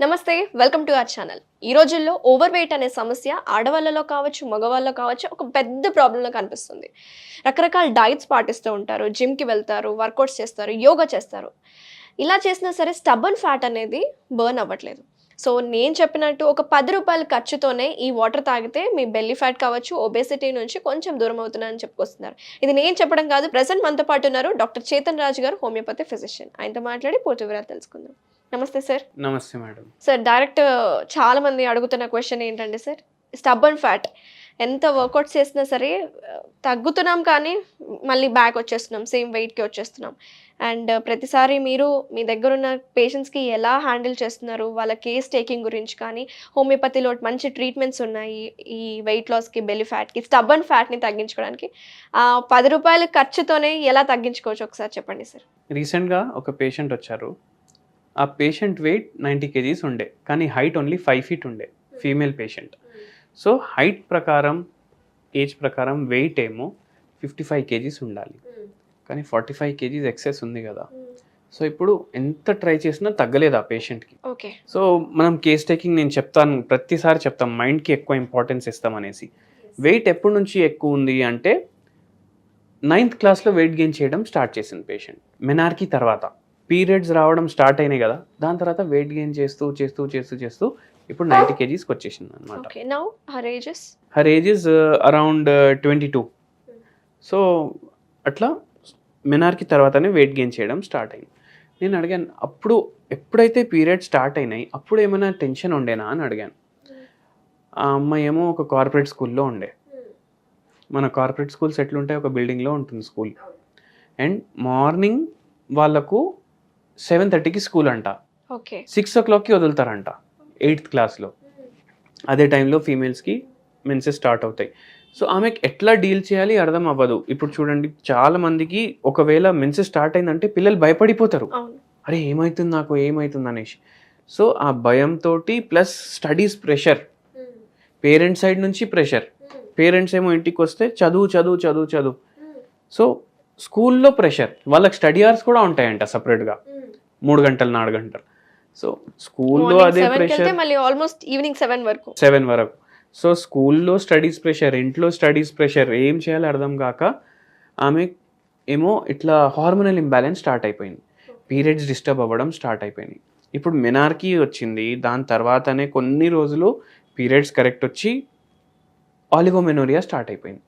నమస్తే welcome to our channel. ఈ రోజుల్లో ఓవర్ వెయిట్ అనే సమస్య ఆడవాళ్ళలో కావచ్చు, మగవాళ్ళలో కావచ్చు ఒక పెద్ద ప్రాబ్లంలా కనిపిస్తుంది. రకరకాల డైట్స్ పాటిస్తూ ఉంటారు, జిమ్‌కి వెళ్తారు, వర్కౌట్స్ చేస్తారు, యోగా చేస్తారు. ఇలా చేసినా సరే స్టబర్న్ ఫ్యాట్ అనేది బర్న్ అవ్వట్లేదు. సో నేను చెప్పినట్టు ఒక ₹10 ఖర్చుతోనే ఈ వాటర్ తాగితే మీ బెల్లీ ఫ్యాట్ కావచ్చు, ఒబేసిటీ నుంచి కొంచెం దూరం అవుతున్నారని చెప్పుకొస్తున్నారు. ఇది నేను చెప్పడం కాదు. ప్రెజెంట్ మనతో పాటు ఉన్నారు డాక్టర్ చేతన్ రాజు గారు, హోమియోపతి ఫిజిషియన్. ఆయనతో మాట్లాడి పూర్తి వివరాలు తెలుసుకుందాం. నమస్తే సార్. నమస్తే మేడం. సార్ డైరెక్ట్ చాలా మంది అడుగుతున్న క్వశ్చన్ ఏంటంటే సార్, స్టబ్బర్న్ ఫ్యాట్ ఎంత వర్కౌట్స్ చేసినా సరే తగ్గుతున్నాం కానీ మళ్ళీ బ్యాక్ వచ్చేస్తున్నాం, సేమ్ వెయిట్‌కి వచ్చేస్తున్నాం. అండ్ ప్రతిసారి మీరు మీ దగ్గరున్న పేషెంట్స్‌కి ఎలా హ్యాండిల్ చేస్తున్నారు, వాళ్ళ కేస్ టేకింగ్ గురించి కానీ, హోమియోపతిలో మంచి ట్రీట్మెంట్స్ ఉన్నాయి ఈ వెయిట్ లాస్‌కి, బెల్లీ ఫ్యాట్‌కి, స్టబ్బర్న్ ఫ్యాట్‌ని తగ్గించుకోవడానికి. ₹10 ఖర్చుతోనే ఎలా తగ్గించుకోవచ్చు ఒకసారి చెప్పండి సార్? రీసెంట్‌గా ఒక పేషెంట్ వచ్చారు. ఆ పేషెంట్ వెయిట్ 90 కేజీస్ ఉండే, కానీ హైట్ ఓన్లీ 5 ఫీట్ ఉండే, ఫీమేల్ పేషెంట్. సో హైట్ ప్రకారం, ఏజ్ ప్రకారం వెయిట్ ఏమో 55 కేజీస్ ఉండాలి, కానీ 45 కేజీస్ ఎక్సెస్ ఉంది కదా. సో ఇప్పుడు ఎంత ట్రై చేసినా తగ్గలేదు ఆ పేషెంట్కి. ఓకే. సో మనం కేస్ టేకింగ్ నేను చెప్తాను, ప్రతిసారి చెప్తాం మైండ్కి ఎక్కువ ఇంపార్టెన్స్ ఇస్తామనేసి. వెయిట్ ఎప్పటి నుంచి ఎక్కువ ఉంది అంటే 9th క్లాస్లో వెయిట్ గెయిన్ చేయడం స్టార్ట్ చేసింది పేషెంట్. మెనార్కీ తర్వాత పీరియడ్స్ రావడం స్టార్ట్ అయినాయి కదా, దాని తర్వాత వెయిట్ గెయిన్ చేస్తూ ఇప్పుడు 90 కేజీస్కి వచ్చేసింది అనమాట. Okay. Now her age is around 22. So అట్లా మెనార్కీ తర్వాతనే వెయిట్ గెయిన్ చేయడం స్టార్ట్ అయింది. నేను అడిగాను, అప్పుడు ఎప్పుడైతే పీరియడ్ స్టార్ట్ అయినాయి అప్పుడు ఏమైనా టెన్షన్ ఉండేనా అని అడిగాను. ఆ అమ్మాయి ఏమో ఒక కార్పొరేట్ స్కూల్లో ఉండే. మన కార్పొరేట్ స్కూల్స్ ఎట్లుంటాయి, ఒక బిల్డింగ్లో ఉంటుంది స్కూల్. అండ్ మార్నింగ్ వాళ్ళకు 7:30కి స్కూల్ అంట, ఓకే, 6 o'clockకి వదులుతారంట 8th క్లాస్లో. అదే టైంలో ఫీమేల్స్కి మెన్సెస్ స్టార్ట్ అవుతాయి. సో ఆమెకి ఎట్లా డీల్ చేయాలి అర్థం అవ్వదు. ఇప్పుడు చూడండి, చాలా మందికి ఒకవేళ మెన్సెస్ స్టార్ట్ అయిందంటే పిల్లలు భయపడిపోతారు, అరే ఏమవుతుంది అనేసి. సో ఆ భయంతో plus studies pressure, parents side నుంచి ప్రెషర్. పేరెంట్స్ ఏమో ఇంటికి వస్తే చదువు. సో స్కూల్లో ప్రెషర్, వాళ్ళకి స్టడీ అవర్స్ కూడా ఉంటాయంట సపరేట్గా, 3 గంటలు 4 గంటలు. సో స్కూల్లో అదే ప్రెషర్, ఆల్మోస్ట్ ఈవినింగ్ 7 వరకు. సో స్కూల్లో స్టడీస్ ప్రెషర్, ఇంట్లో స్టడీస్ ప్రెషర్, ఏం చేయాలో అర్థం కాక ఆమె ఏమో ఇట్లా హార్మోనల్ ఇంబ్యాలెన్స్ స్టార్ట్ అయిపోయింది, పీరియడ్స్ డిస్టర్బ్ అవ్వడం స్టార్ట్ అయిపోయింది. ఇప్పుడు మెనార్కీ వచ్చింది, దాని తర్వాతనే కొన్ని రోజులు పీరియడ్స్ కరెక్ట్ వచ్చి ఆలిగోమెనోరియా స్టార్ట్ అయిపోయింది.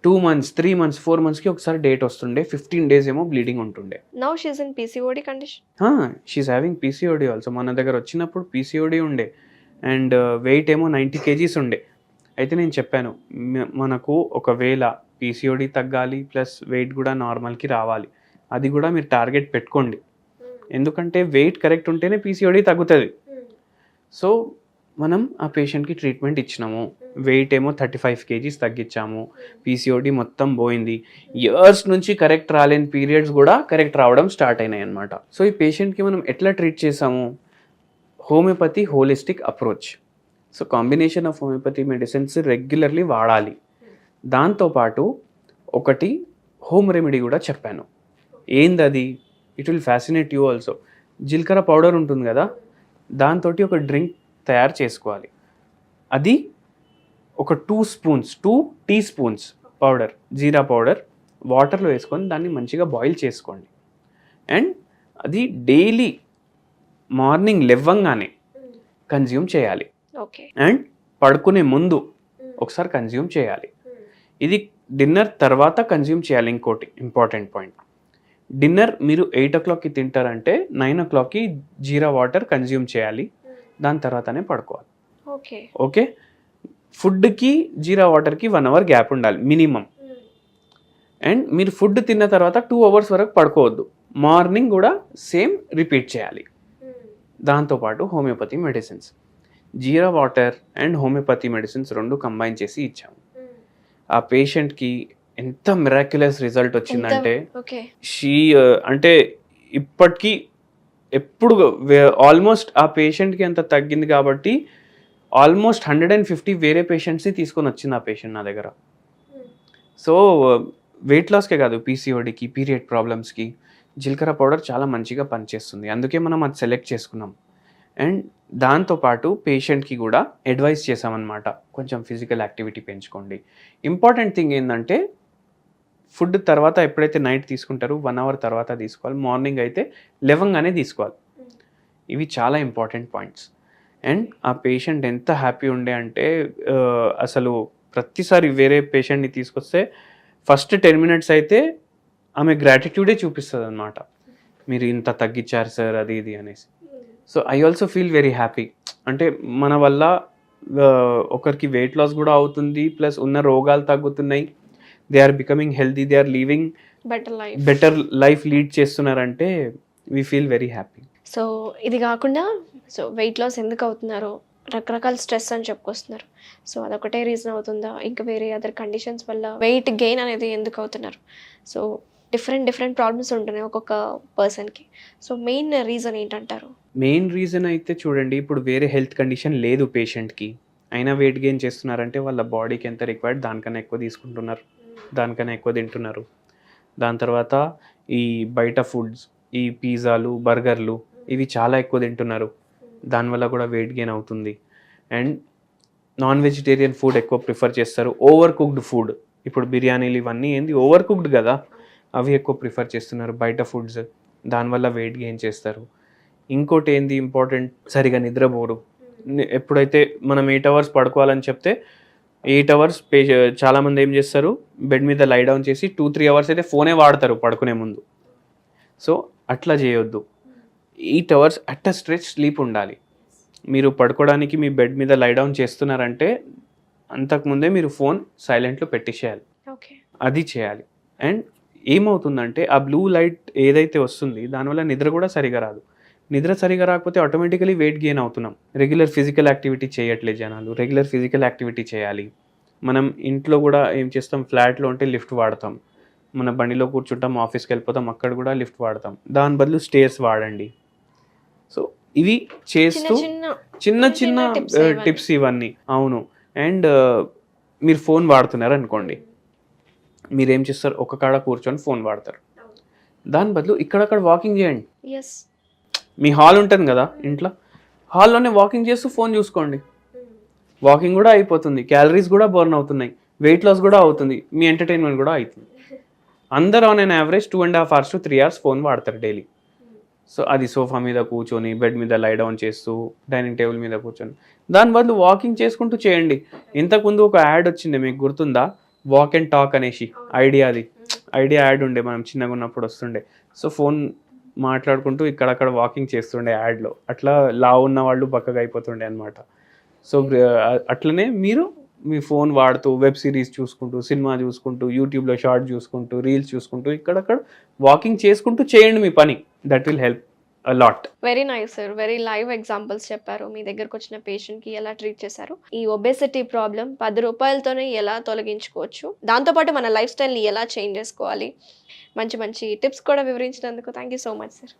2 months, 3 months, 4 monthsకి ఒకసారి డేట్ వస్తుండే, 15 days ఏమో బ్లీడింగ్ ఉంటుండే. Now she is in PCOD condition. She is having PCOD also. మన దగ్గర వచ్చినప్పుడు PCOD ఉండే అండ్ వెయిట్ ఏమో 90 కేజీస్ ఉండే. అయితే నేను చెప్పాను, మనకు ఒకవేళ PCOD తగ్గాలి ప్లస్ వెయిట్ కూడా నార్మల్కి రావాలి, అది కూడా మీరు టార్గెట్ పెట్టుకోండి. ఎందుకంటే వెయిట్ కరెక్ట్ ఉంటేనే PCOD తగ్గుతుంది. సో మనం ఆ పేషెంట్కి ట్రీట్మెంట్ ఇచ్చినాము, వెయిట్ ఏమో 35 కేజీస్ తగ్గించాము, PCOD మొత్తం పోయింది, ఇయర్స్ నుంచి కరెక్ట్ రాలేని పీరియడ్స్ కూడా కరెక్ట్ రావడం స్టార్ట్ అయినాయి అనమాట. సో ఈ పేషెంట్కి మనం ఎట్లా ట్రీట్ చేసాము, homeopathy holistic approach. So combination of homeopathy medicines regularly వాడాలి. దాంతోపాటు ఒకటి హోమ్ రెమెడీ కూడా చెప్పాను. ఏందది, it will fascinate you also. జీలకర్ర పౌడర్ ఉంటుంది కదా, దాంతో ఒక డ్రింక్ తయారు చేసుకోవాలి. అది ఒక 2 టీ స్పూన్స్ పౌడర్, జీరా పౌడర్ వాటర్లో వేసుకొని దాన్ని మంచిగా బాయిల్ చేసుకోండి. అండ్ అది డైలీ మార్నింగ్ లేవగానే కన్జ్యూమ్ చేయాలి. అండ్ పడుకునే ముందు ఒకసారి కన్జ్యూమ్ చేయాలి. ఇది డిన్నర్ తర్వాత కన్జ్యూమ్ చేయాలి. ఇంకోటి ఇంపార్టెంట్ పాయింట్, డిన్నర్ మీరు 8 o'clockకి తింటారంటే 9 o'clockకి జీరా వాటర్ కన్జ్యూమ్ చేయాలి, దాని తర్వాతనే పడుకోవాలి. ఓకే. ఫుడ్కి జీరా వాటర్కి 1 hour గ్యాప్ ఉండాలి మినిమం. అండ్ మీరు ఫుడ్ తిన్న తర్వాత 2 hours వరకు పడుకోవద్దు. మార్నింగ్ కూడా సేమ్ రిపీట్ చేయాలి. దాంతోపాటు homeopathy medicines, jeera water and homeopathy medicines 2 combine చేసి ఇచ్చాము. ఆ పేషెంట్కి ఎంత మిరాక్యులస్ రిజల్ట్ వచ్చిందంటే, అంటే ఇప్పటికీ ఎప్పుడు ఆల్మోస్ట్ ఆ పేషెంట్కి అంత తగ్గింది కాబట్టి ఆల్మోస్ట్ 150 వేరే పేషెంట్స్ని తీసుకొని వచ్చింది ఆ పేషెంట్ నా దగ్గర. సో వెయిట్ లాస్కే కాదు, PCODకి, పీరియడ్ ప్రాబ్లమ్స్కి జీలకర్ర పౌడర్ చాలా మంచిగా పనిచేస్తుంది. అందుకే మనం అది సెలెక్ట్ చేసుకున్నాం. అండ్ దాంతోపాటు పేషెంట్కి కూడా అడ్వైస్ చేసామన్నమాట, కొంచెం ఫిజికల్ యాక్టివిటీ పెంచుకోండి. ఇంపార్టెంట్ థింగ్ ఏంటంటే ఫుడ్ తర్వాత ఎప్పుడైతే నైట్ తీసుకుంటారో 1 అవర్ తర్వాత తీసుకోవాలి, మార్నింగ్ అయితే లేవంగానే తీసుకోవాలి. ఇవి చాలా ఇంపార్టెంట్ పాయింట్స్. అండ్ ఆ పేషెంట్ ఎంత హ్యాపీ ఉండే అంటే అసలు ప్రతిసారి వేరే పేషెంట్ని తీసుకొస్తే ఫస్ట్ 10 మినిట్స్ అయితే ఆమె గ్రాటిట్యూడే చూపిస్తుంది అనమాట, మీరు ఇంత తగ్గించారు సార్ అది ఇది అనేసి. So I also feel very happy. అంటే మన వల్ల ఒకరికి వెయిట్ లాస్ కూడా అవుతుంది, ప్లస్ ఉన్న రోగాలు తగ్గుతున్నాయి, they are becoming healthy, they are living better life lead చేస్తున్నారంటే we feel very happy. So ఇది కాకుండా సో వెయిట్ లాస్ ఎందుకు అవుతున్నారో, రకరకాల స్ట్రెస్ అని చెప్పుకొస్తున్నారు. సో అదొకటే రీజన్ అవుతుందా, ఇంకా వేరే అదర్ కండిషన్స్ వల్ల వెయిట్ గెయిన్ అనేది ఎందుకు అవుతున్నారు? సో డిఫరెంట్ ప్రాబ్లమ్స్ ఉంటున్నాయి ఒక్కొక్క పర్సన్కి. సో మెయిన్ రీజన్ ఏంటంటారు? మెయిన్ రీజన్ అయితే చూడండి, ఇప్పుడు వేరే హెల్త్ కండిషన్ లేదు పేషెంట్కి, అయినా వెయిట్ గెయిన్ చేస్తున్నారంటే వాళ్ళ బాడీకి ఎంత రిక్వైర్డ్ దానికన్నా ఎక్కువ తీసుకుంటున్నారు, దానికన్నా ఎక్కువ తింటున్నారు. దాని తర్వాత ఈ బయట ఫుడ్స్, ఈ పిజ్జాలు, బర్గర్లు ఇవి చాలా ఎక్కువ తింటున్నారు, దానివల్ల కూడా వెయిట్ గెయిన్ అవుతుంది. అండ్ నాన్ వెజిటేరియన్ ఫుడ్ ఎక్కువ ప్రిఫర్ చేస్తారు, ఓవర్ కుక్డ్ ఫుడ్, ఇప్పుడు బిర్యానీలు ఇవన్నీ ఏంది ఓవర్ కుక్డ్ కదా, అవి ఎక్కువ ప్రిఫర్ చేస్తున్నారు బయట ఫుడ్స్, దానివల్ల వెయిట్ గెయిన్ చేస్తారు. ఇంకోటి ఏంది ఇంపార్టెంట్, సరిగా నిద్రపోరు. ఎప్పుడైతే మనం 8 అవర్స్ పడుకోవాలని చెప్తే 8 అవర్స్ చాలామంది ఏం చేస్తారు, బెడ్ మీద లై డౌన్ చేసి 2-3 అవర్స్ అయితే ఫోనే వాడతారు పడుకునే ముందు. సో అట్లా చేయొద్దు. 8 hours at a stretch sleep ఉండాలి. మీరు పడుకోవడానికి మీ బెడ్ మీద లై డౌన్ చేస్తున్నారంటే అంతకుముందే మీరు ఫోన్ సైలెంట్లో పెట్టేసేయాలి, ఓకే, అది చేయాలి. అండ్ ఏమవుతుందంటే ఆ బ్లూ లైట్ ఏదైతే వస్తుంది దానివల్ల నిద్ర కూడా సరిగా రాదు. నిద్ర సరిగా రాకపోతే ఆటోమేటికలీ వెయిట్ గెయిన్ అవుతున్నాం. రెగ్యులర్ ఫిజికల్ యాక్టివిటీ చేయట్లేదు జనాలు, రెగ్యులర్ ఫిజికల్ యాక్టివిటీ చేయాలి. మనం ఇంట్లో కూడా ఏం చేస్తాం, ఫ్లాట్లో ఉంటే లిఫ్ట్ వాడతాం, మన బండిలో కూర్చుంటాం, ఆఫీస్కి వెళ్ళిపోతాం, అక్కడ కూడా లిఫ్ట్ వాడతాం, దాని బదులు స్టేర్స్ వాడండి. సో ఇవి చేస్తూ చిన్న చిన్న టిప్స్ ఇవన్నీ. అవును. అండ్ మీరు ఫోన్ వాడుతున్నారు అనుకోండి, మీరేం చేస్తారు, ఒక కాడ కూర్చొని ఫోన్ వాడతారు, దాని బదులు ఇక్కడక్కడ వాకింగ్ చేయండి. మీ హాల్ ఉంటుంది కదా ఇంట్లో, హాల్లోనే వాకింగ్ చేస్తూ ఫోన్ చూసుకోండి, వాకింగ్ కూడా అయిపోతుంది, క్యాలరీస్ కూడా బర్న్ అవుతున్నాయి, వెయిట్ లాస్ కూడా అవుతుంది, మీ ఎంటర్టైన్మెంట్ కూడా అవుతుంది. అందరూ on an average 2.5 hours to 3 hours phone వాడతారు డైలీ. సో అది సోఫా మీద కూర్చొని, బెడ్ మీద లై డౌన్ చేస్తూ, డైనింగ్ టేబుల్ మీద కూర్చొని, దాని బదులు వాకింగ్ చేసుకుంటూ చేయండి. ఇంతకుముందు ఒక యాడ్ వచ్చింది, మీకు గుర్తుందా, వాక్ అండ్ టాక్ అనేసి, ఐడియా యాడ్ ఉండే, మనం చిన్నగా ఉన్నప్పుడు వస్తుండే. సో ఫోన్ మాట్లాడుకుంటూ ఇక్కడక్కడ వాకింగ్ చేస్తుండే యాడ్లో, అట్లా లావు ఉన్న వాళ్ళు బక్కగా అయిపోతుండే అనమాట. సో అట్లనే మీరు మీ ఫోన్ వాడుతూ, వెబ్ సిరీస్ చూసుకుంటూ, సినిమా చూసుకుంటూ, యూట్యూబ్లో షార్ట్ చూసుకుంటూ, రీల్స్ చూసుకుంటూ, ఇక్కడక్కడ వాకింగ్ చేసుకుంటూ చేయండి మీ పని. That will help a lot. Very nice sir, very live examples చెప్పారు. మీ దగ్గరకు వచ్చిన పేషెంట్కి ఎలా ట్రీట్ చేశారు, ఈ ఒబేసిటీ ప్రాబ్లం 10 రూపాయలతోనే ఎలా తొలగించుకోవచ్చు, దాంతోపాటు మన లైఫ్ స్టైల్ని ఎలా చేంజ్ చేసుకోవాలి, మంచి టిప్స్ కూడా వివరించినందుకు thank you so much sir.